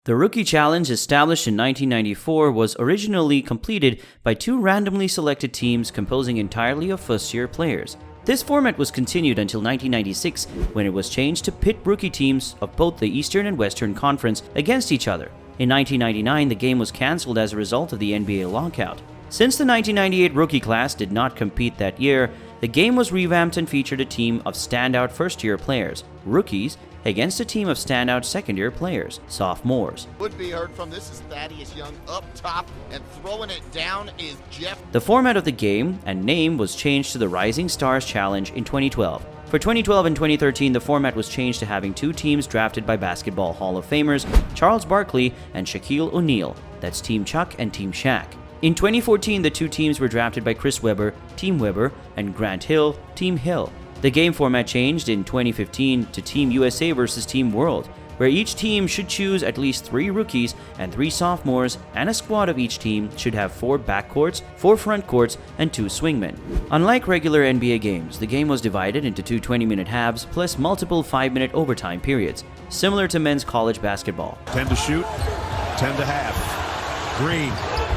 The Rookie Challenge, established in 1994, was originally completed by two randomly selected teams composing entirely of first-year players. This format was continued until 1996, when it was changed to pit rookie teams of both the Eastern and Western Conference against each other. In 1999, the game was cancelled as a result of the NBA lockout. Since the 1998 rookie class did not compete that year, the game was revamped and featured a team of standout first-year players, rookies, against a team of standout second-year players, sophomores. Would be heard from. This is Thaddeus Young up top, and throwing it down is Jeff. The format of the game and name was changed to the Rising Stars Challenge in 2012. For 2012 and 2013, the format was changed to having two teams drafted by Basketball Hall of Famers Charles Barkley and Shaquille O'Neal. That's Team Chuck and Team Shaq. In 2014, the two teams were drafted by Chris Webber, Team Webber, and Grant Hill, Team Hill. The game format changed in 2015 to Team USA versus Team World, where each team should choose at least 3 rookies and 3 sophomores, and a squad of each team should have 4 backcourts, 4 frontcourts, and 2 swingmen. Unlike regular NBA games, the game was divided into 2 20-minute halves plus multiple 5-minute overtime periods, similar to men's college basketball. 10 to shoot, 10 to half. Green,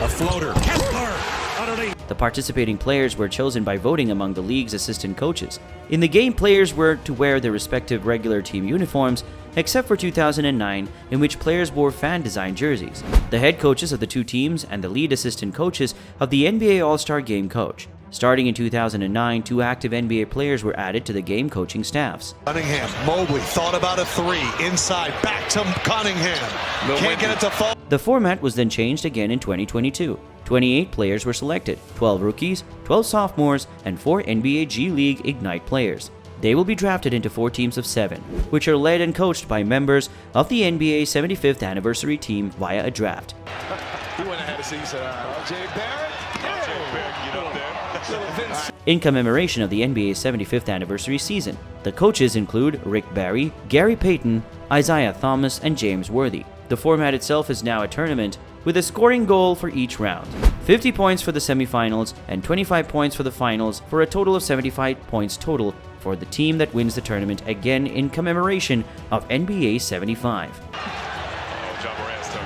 a floater. Kessler, underneath. The participating players were chosen by voting among the league's assistant coaches. In the game, players were to wear their respective regular team uniforms, except for 2009, in which players wore fan-designed jerseys. The head coaches of the two teams and the lead assistant coaches of the NBA All-Star Game coach. Starting in 2009, 2 active NBA players were added to the game coaching staffs. Cunningham, Mobley thought about a 3, inside, back to Cunningham. Can't get it to fall. The format was then changed again in 2022. 28 players were selected, 12 rookies, 12 sophomores, and 4 NBA G League Ignite players. They will be drafted into 4 teams of 7, which are led and coached by members of the NBA 75th anniversary team via a draft. He went ahead of see, said, R.J. Barrett. R.J. Barrett, get up there. In commemoration of the NBA's 75th anniversary season, the coaches include Rick Barry, Gary Payton, Isaiah Thomas, and James Worthy. The format itself is now a tournament with a scoring goal for each round. 50 points for the semifinals and 25 points for the finals, for a total of 75 points total for the team that wins the tournament, again in commemoration of NBA 75. John Morant's turn.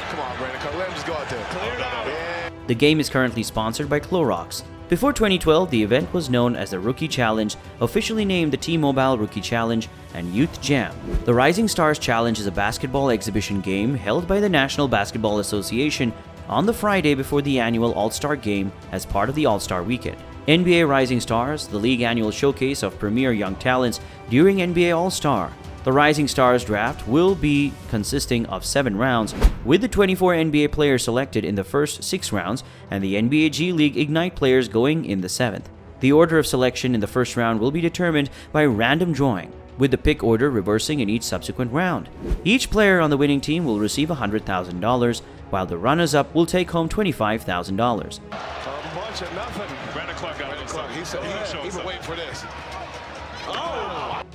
Come on, Brandon. Let him just go out there. Clear it out. Yeah. The game is currently sponsored by Clorox. Before 2012, the event was known as the Rookie Challenge, officially named the T-Mobile Rookie Challenge and Youth Jam. The Rising Stars Challenge is a basketball exhibition game held by the National Basketball Association on the Friday before the annual All-Star Game as part of the All-Star Weekend. NBA Rising Stars, the league annual showcase of premier young talents during NBA All-Star. The Rising Stars draft will be consisting of 7 rounds, with the 24 NBA players selected in the first 6 rounds and the NBA G League Ignite players going in the 7th. The order of selection in the first round will be determined by random drawing, with the pick order reversing in each subsequent round. Each player on the winning team will receive $100,000, while the runners-up will take home $25,000. A bunch of nothing. Brandon Clark got it. He said he's been waiting for this.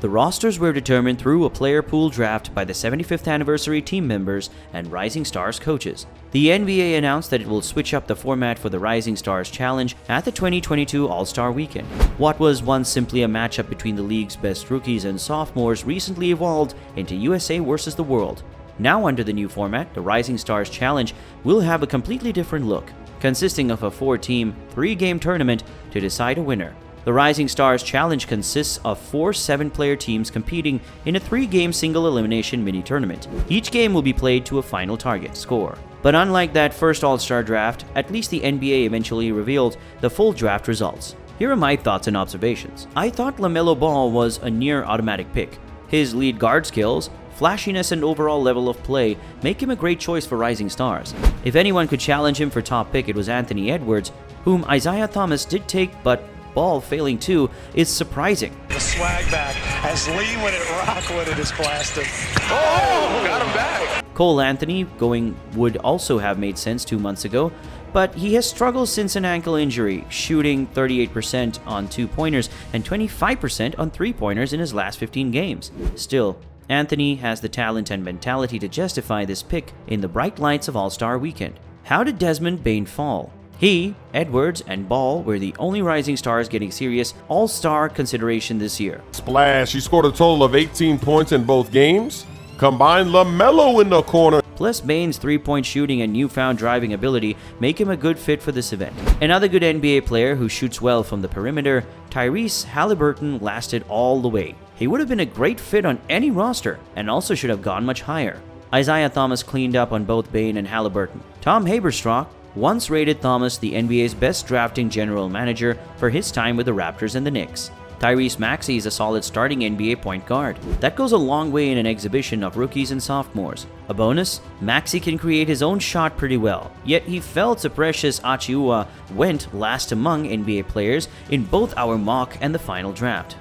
The rosters were determined through a player pool draft by the 75th anniversary team members and Rising Stars coaches. The NBA announced that it will switch up the format for the Rising Stars Challenge at the 2022 All-Star Weekend. What was once simply a matchup between the league's best rookies and sophomores recently evolved into USA versus the world. Now, under the new format, the Rising Stars Challenge will have a completely different look, consisting of a 4-team, 3-game tournament to decide a winner. The Rising Stars Challenge consists of 4 7-player teams competing in a 3-game single-elimination mini-tournament. Each game will be played to a final target score. But unlike that first All-Star draft, at least the NBA eventually revealed the full draft results. Here are my thoughts and observations. I thought LaMelo Ball was a near-automatic pick. His lead guard skills, flashiness, and overall level of play make him a great choice for Rising Stars. If anyone could challenge him for top pick, it was Anthony Edwards, whom Isaiah Thomas did take, but Ball failing too is surprising. The swag back as Lee when it Rockwood is blasted. Oh, got him back. Cole Anthony going would also have made sense 2 months ago, but he has struggled since an ankle injury, shooting 38% on 2-pointers and 25% on 3-pointers in his last 15 games. Still, Anthony has the talent and mentality to justify this pick in the bright lights of All-Star Weekend. How did Desmond Bane fall? He, Edwards, and Ball were the only Rising Stars getting serious All-Star consideration this year. Splash. He scored a total of 18 points in both games. Combine LaMelo in the corner. Plus, Bane's three-point shooting and newfound driving ability make him a good fit for this event. Another good NBA player who shoots well from the perimeter, Tyrese Halliburton, lasted all the way. He would have been a great fit on any roster and also should have gone much higher. Isaiah Thomas cleaned up on both Bane and Halliburton. Tom Haberstrock once rated Thomas the NBA's best drafting general manager for his time with the Raptors and the Knicks. Tyrese Maxey is a solid starting NBA point guard. That goes a long way in an exhibition of rookies and sophomores. A bonus, Maxey can create his own shot pretty well, yet he fell to Precious Achiuwa, went last among NBA players in both our mock and the final draft.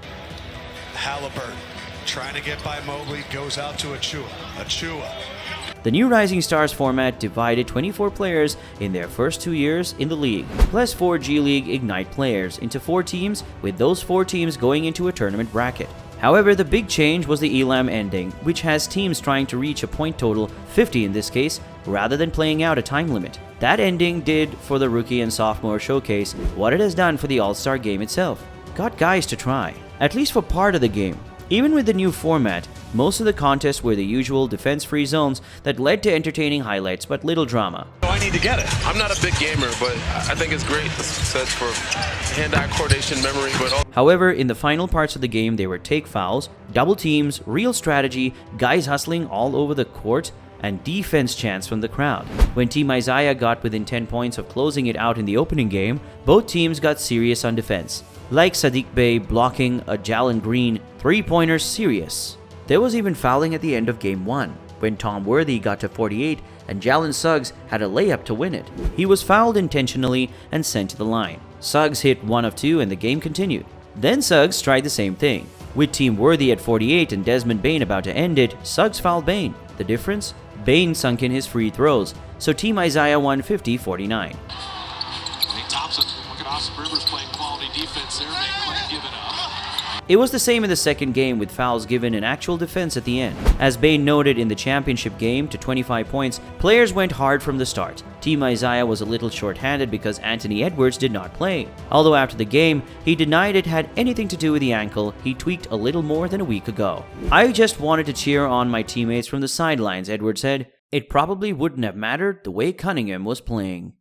Halliburton trying to get by Mobley, goes out to Achiuwa. The new Rising Stars format divided 24 players in their first 2 years in the league, plus 4 G League Ignite players into 4 teams, with those 4 teams going into a tournament bracket. However, the big change was the Elam ending, which has teams trying to reach a point total, 50 in this case, rather than playing out a time limit. That ending did for the rookie and sophomore showcase what it has done for the All-Star game itself. Got guys to try, at least for part of the game. Even with the new format, most of the contests were the usual defense-free zones that led to entertaining highlights but little drama. So I need to get it. I'm not a big gamer, but I think it's great. The success for hand-eye coordination, memory, but However, in the final parts of the game, there were take fouls, double teams, real strategy, guys hustling all over the court, and defense chants from the crowd. When Team Isaiah got within 10 points of closing it out in the opening game, both teams got serious on defense. Like Sadiq Bey blocking a Jalen Green three-pointer serious. There was even fouling at the end of Game 1, when Tom Worthy got to 48 and Jalen Suggs had a layup to win it. He was fouled intentionally and sent to the line. Suggs hit 1 of 2 and the game continued. Then Suggs tried the same thing. With Team Worthy at 48 and Desmond Bane about to end it, Suggs fouled Bane. The difference? Bane sunk in his free throws, so Team Isaiah won 50-49. Thompson, look at Austin Rivers playing quality defense there, make Clay give it up. It was the same in the second game with fouls given in actual defense at the end. As Bane noted in the championship game to 25 points, players went hard from the start. Team Isaiah was a little short-handed because Anthony Edwards did not play. Although after the game, he denied it had anything to do with the ankle he tweaked a little more than a week ago. "I just wanted to cheer on my teammates from the sidelines," Edwards said. "It probably wouldn't have mattered the way Cunningham was playing."